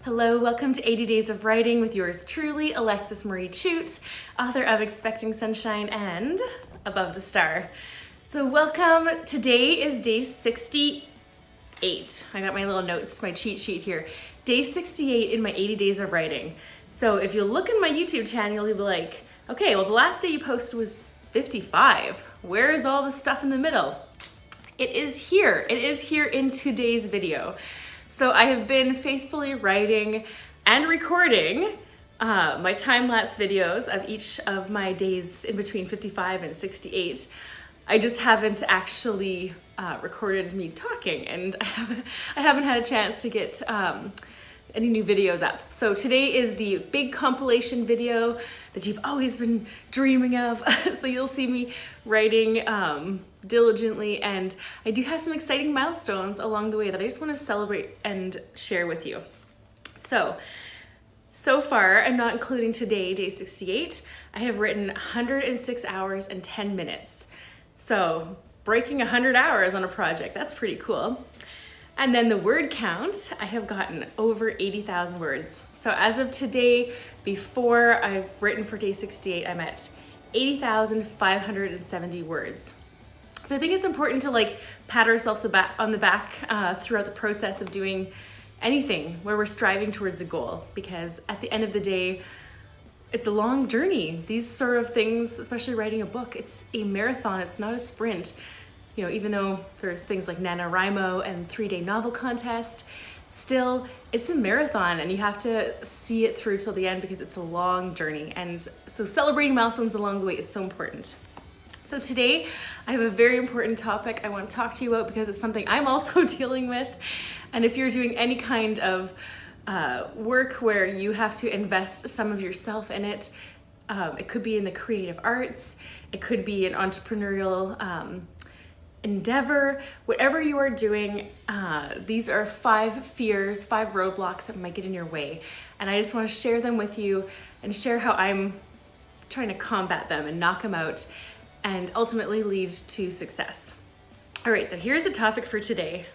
Hello, welcome to 80 Days of Writing with yours truly, Alexis Marie Chute, author of Expecting Sunshine and Above the Star. So welcome. Today is day 68. I got my little notes, my cheat sheet here. Day 68 in my 80 Days of Writing. So if you look in my YouTube channel, you'll be like, okay, well the last day you posted was 55. Where is all the stuff in the middle? It is here. It is here in today's video. So I have been faithfully writing and recording my time-lapse videos of each of my days in between 55 and 68. I just haven't actually recorded me talking, and I haven't had a chance to get any new videos up. So today is the big compilation video that you've always been dreaming of. So you'll see me writing diligently, and I do have some exciting milestones along the way that I just want to celebrate and share with you. So far, I'm not including today, day 68, I have written 106 hours and 10 minutes. So breaking 100 hours on a project, that's pretty cool. And then the word count, I have gotten over 80,000 words. So as of today, before I've written for day 68, I'm at 80,570 words. So I think it's important to pat ourselves on the back throughout the process of doing anything where we're striving towards a goal, because at the end of the day, it's a long journey. These sort of things, especially writing a book, it's a marathon, it's not a sprint. You know, even though there's things like NaNoWriMo and 3-day novel contest, still it's a marathon and you have to see it through till the end because it's a long journey. And so celebrating milestones along the way is so important. So today I have a very important topic I want to talk to you about because it's something I'm also dealing with. And if you're doing any kind of work where you have to invest some of yourself in it, it could be in the creative arts, it could be an entrepreneurial endeavor, whatever you are doing, these are 5 fears, 5 roadblocks that might get in your way. And I just want to share them with you and share how I'm trying to combat them and knock them out and ultimately lead to success. All right, so here's the topic for today.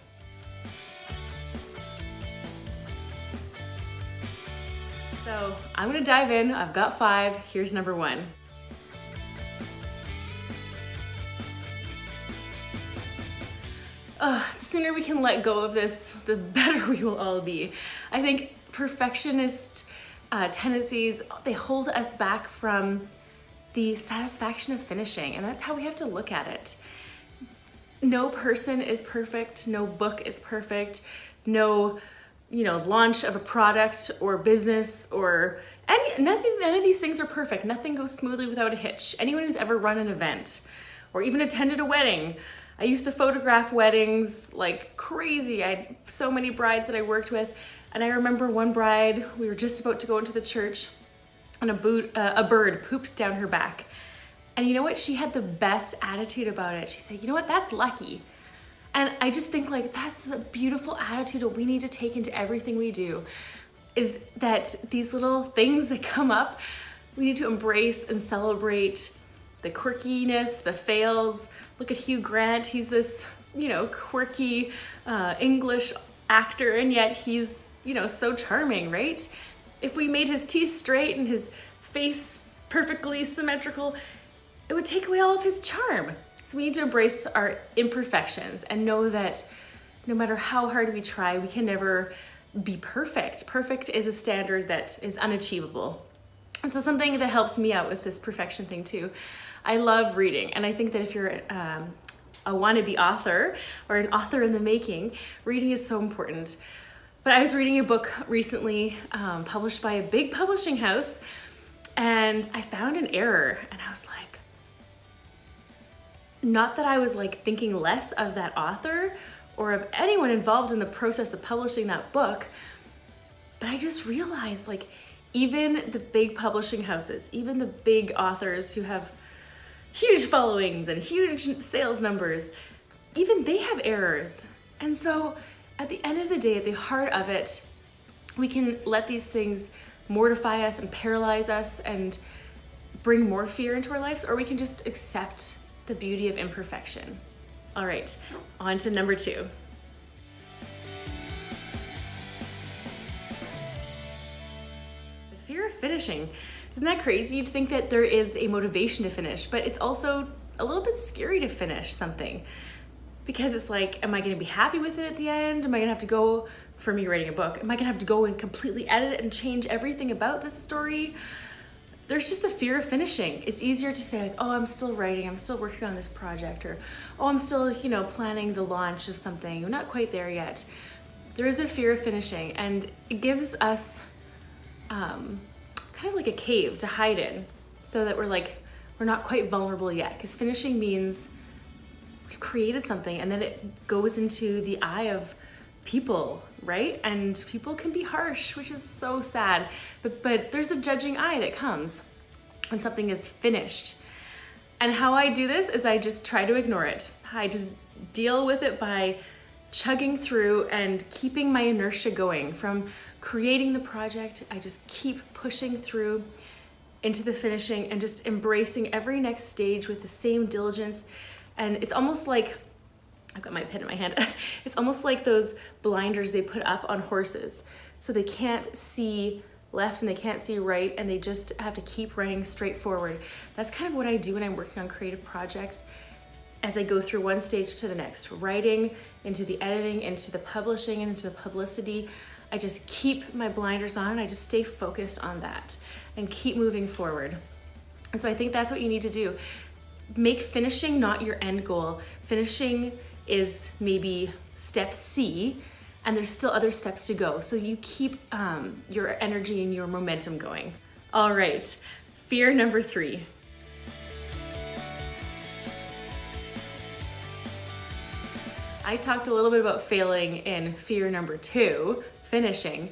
So I'm gonna dive in. I've got 5. Here's number 1. The sooner we can let go of this, the better we will all be. I think perfectionist tendencies, they hold us back from the satisfaction of finishing, and that's how we have to look at it. No person is perfect, no book is perfect, no launch of a product or business or none of these things are perfect. Nothing goes smoothly without a hitch. Anyone who's ever run an event or even attended a wedding, I used to photograph weddings like crazy. I had so many brides that I worked with, and I remember one bride, we were just about to go into the church, and a bird pooped down her back. And you know what? She had the best attitude about it. She said, you know what? That's lucky. And I just think that's the beautiful attitude that we need to take into everything we do, is that these little things that come up, we need to embrace and celebrate the quirkiness, the fails. Look at Hugh Grant. He's this, quirky English actor, and yet he's, so charming, right? If we made his teeth straight and his face perfectly symmetrical, it would take away all of his charm. So we need to embrace our imperfections and know that no matter how hard we try, we can never be perfect. Perfect is a standard that is unachievable. And so something that helps me out with this perfection thing too, I love reading. And I think that if you're a wannabe author or an author in the making, reading is so important. But I was reading a book recently published by a big publishing house, and I found an error, and I was like, not that I was thinking less of that author or of anyone involved in the process of publishing that book, but I just realized even the big publishing houses, even the big authors who have huge followings and huge sales numbers, even they have errors. And so at the end of the day, at the heart of it, we can let these things mortify us and paralyze us and bring more fear into our lives, or we can just accept the beauty of imperfection. All right, on to number 2. finishing. Isn't that crazy? You'd think that there is a motivation to finish, but it's also a little bit scary to finish something, because it's like, am I going to be happy with it at the end? Am I going to have to go, for me writing a book, am I going to have to go and completely edit it and change everything about this story? There's just a fear of finishing. It's easier to say like, oh, I'm still writing, I'm still working on this project, or oh, I'm still, planning the launch of something. We're not quite there yet. There is a fear of finishing, and it gives us kind of like a cave to hide in, so that we're not quite vulnerable yet, because finishing means we've created something and then it goes into the eye of people, right? And people can be harsh, which is so sad, but there's a judging eye that comes when something is finished. And how I do this is I just try to ignore it. I just deal with it by chugging through and keeping my inertia going. From creating the project, I just keep pushing through into the finishing and just embracing every next stage with the same diligence. And it's almost like, I've got my pen in my hand. It's almost like those blinders they put up on horses, so they can't see left and they can't see right, and they just have to keep running straight forward. That's kind of what I do when I'm working on creative projects, as I go through one stage to the next, writing, into the editing, into the publishing, and into the publicity. I just keep my blinders on, and I just stay focused on that and keep moving forward. And so I think that's what you need to do. Make finishing not your end goal. Finishing is maybe step C, and there's still other steps to go. So you keep your energy and your momentum going. All right, fear number 3. I talked a little bit about failing in fear number 2, finishing.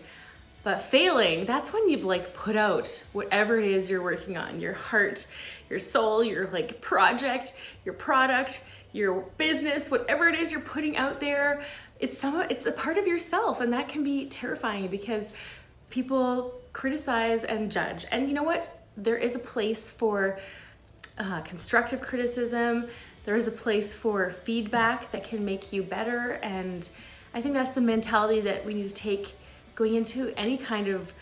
But failing, that's when you've put out whatever it is you're working on, your heart, your soul, your project, your product, your business, whatever it is you're putting out there. It's a part of yourself, and that can be terrifying because people criticize and judge. And you know what? There is a place for constructive criticism. There is a place for feedback that can make you better. And I think that's the mentality that we need to take going into any kind of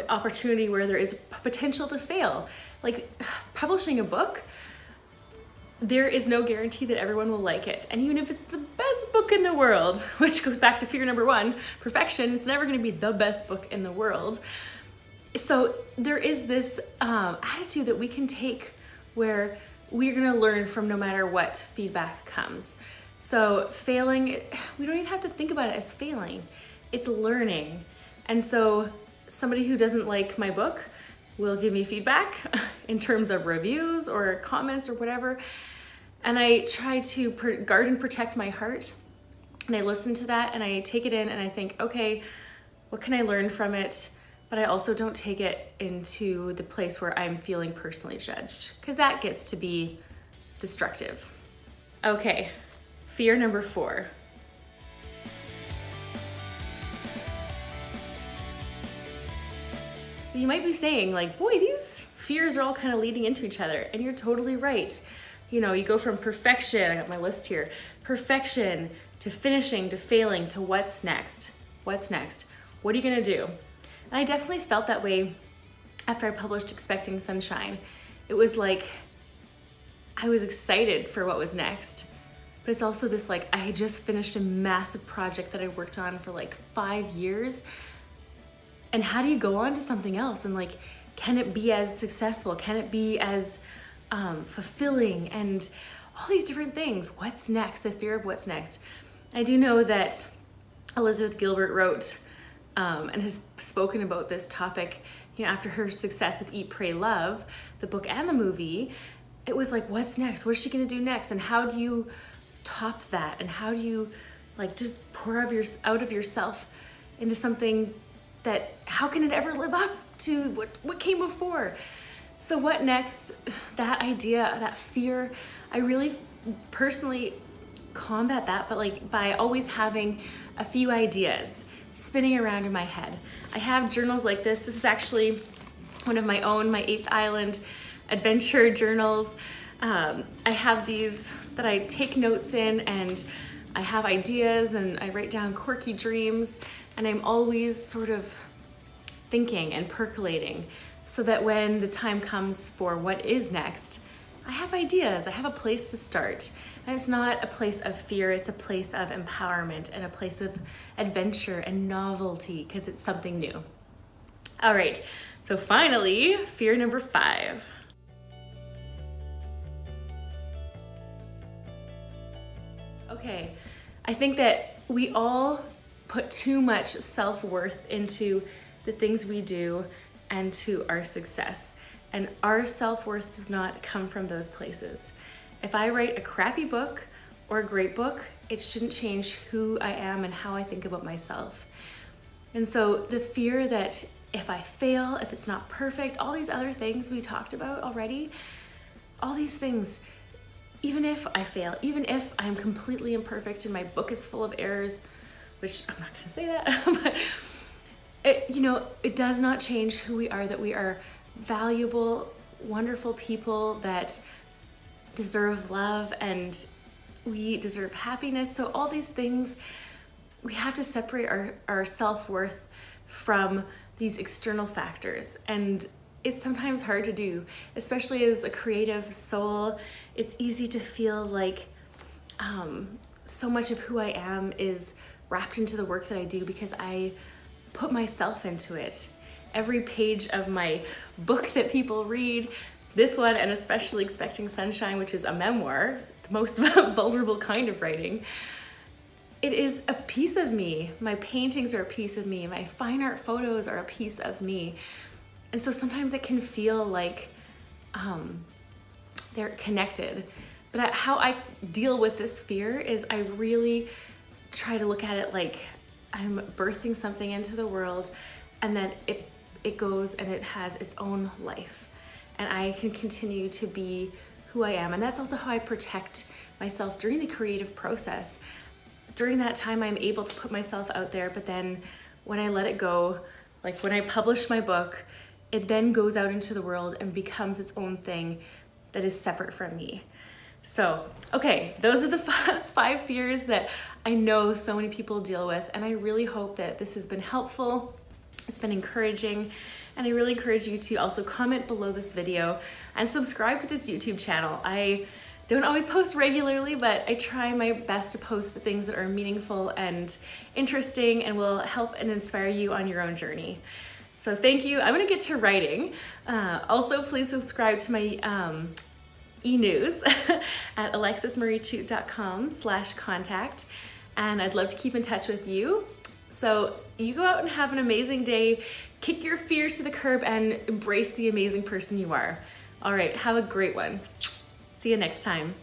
opportunity where there is potential to fail. Like publishing a book, there is no guarantee that everyone will like it. And even if it's the best book in the world, which goes back to fear number 1, perfection, it's never going to be the best book in the world. So there is this attitude that we can take where we're going to learn from no matter what feedback comes. So failing, we don't even have to think about it as failing. It's learning. And so somebody who doesn't like my book will give me feedback in terms of reviews or comments or whatever. And I try to guard and protect my heart. And I listen to that and I take it in and I think, okay, what can I learn from it? But I also don't take it into the place where I'm feeling personally judged, because that gets to be destructive. Okay, fear number 4. So you might be saying boy, these fears are all kind of leading into each other, and you're totally right. You go from perfection, I got my list here, perfection to finishing to failing to what's next? What's next? What are you gonna do? And I definitely felt that way after I published Expecting Sunshine. It was like, I was excited for what was next, but it's also this I had just finished a massive project that I worked on for 5 years. And how do you go on to something else? And can it be as successful? Can it be as fulfilling? And all these different things. What's next? The fear of what's next. I do know that Elizabeth Gilbert wrote and has spoken about this topic, after her success with Eat, Pray, Love, the book and the movie. It was what's next? What is she gonna do next? And how do you top that? And how do you just pour out of yourself into something that, how can it ever live up to what came before? So what next? That idea, that fear, I really personally combat that, but by always having a few ideas spinning around in my head. I have journals like this. This is actually one of my own, my 8th Island adventure journals. I have these that I take notes in, and I have ideas and I write down quirky dreams, and I'm always sort of thinking and percolating so that when the time comes for what is next, I have ideas, I have a place to start. And it's not a place of fear, it's a place of empowerment and a place of adventure and novelty because it's something new. All right, so finally, fear number 5. Okay, I think that we all put too much self-worth into the things we do and to our success. And our self-worth does not come from those places. If I write a crappy book or a great book, it shouldn't change who I am and how I think about myself. And so the fear that if I fail, if it's not perfect, all these other things we talked about already, all these things, even if I fail, even if I'm completely imperfect and my book is full of errors, which I'm not gonna say that, but it does not change who we are, that we are valuable, wonderful people that deserve love and we deserve happiness. So all these things, we have to separate our self-worth from these external factors. And it's sometimes hard to do, especially as a creative soul. It's easy to feel like so much of who I am is wrapped into the work that I do because I put myself into it. Every page of my book that people read, this one, and especially Expecting Sunshine, which is a memoir, the most vulnerable kind of writing, it is a piece of me. My paintings are a piece of me. My fine art photos are a piece of me. And so sometimes it can feel like they're connected. But how I deal with this fear is I really try to look at it like I'm birthing something into the world, and then it goes and it has its own life. And I can continue to be who I am. And that's also how I protect myself during the creative process. During that time, I'm able to put myself out there, but then when I let it go, like when I publish my book, it then goes out into the world and becomes its own thing that is separate from me. So, okay, those are the 5 fears that I know so many people deal with, and I really hope that this has been helpful. It's been encouraging, and I really encourage you to also comment below this video and subscribe to this YouTube channel. I don't always post regularly, but I try my best to post things that are meaningful and interesting and will help and inspire you on your own journey. So thank you. I'm gonna get to writing. Also, please subscribe to my e-news at alexismariechute.com/contact, and I'd love to keep in touch with you. So you go out and have an amazing day, kick your fears to the curb, and embrace the amazing person you are. All right, have a great one. See you next time.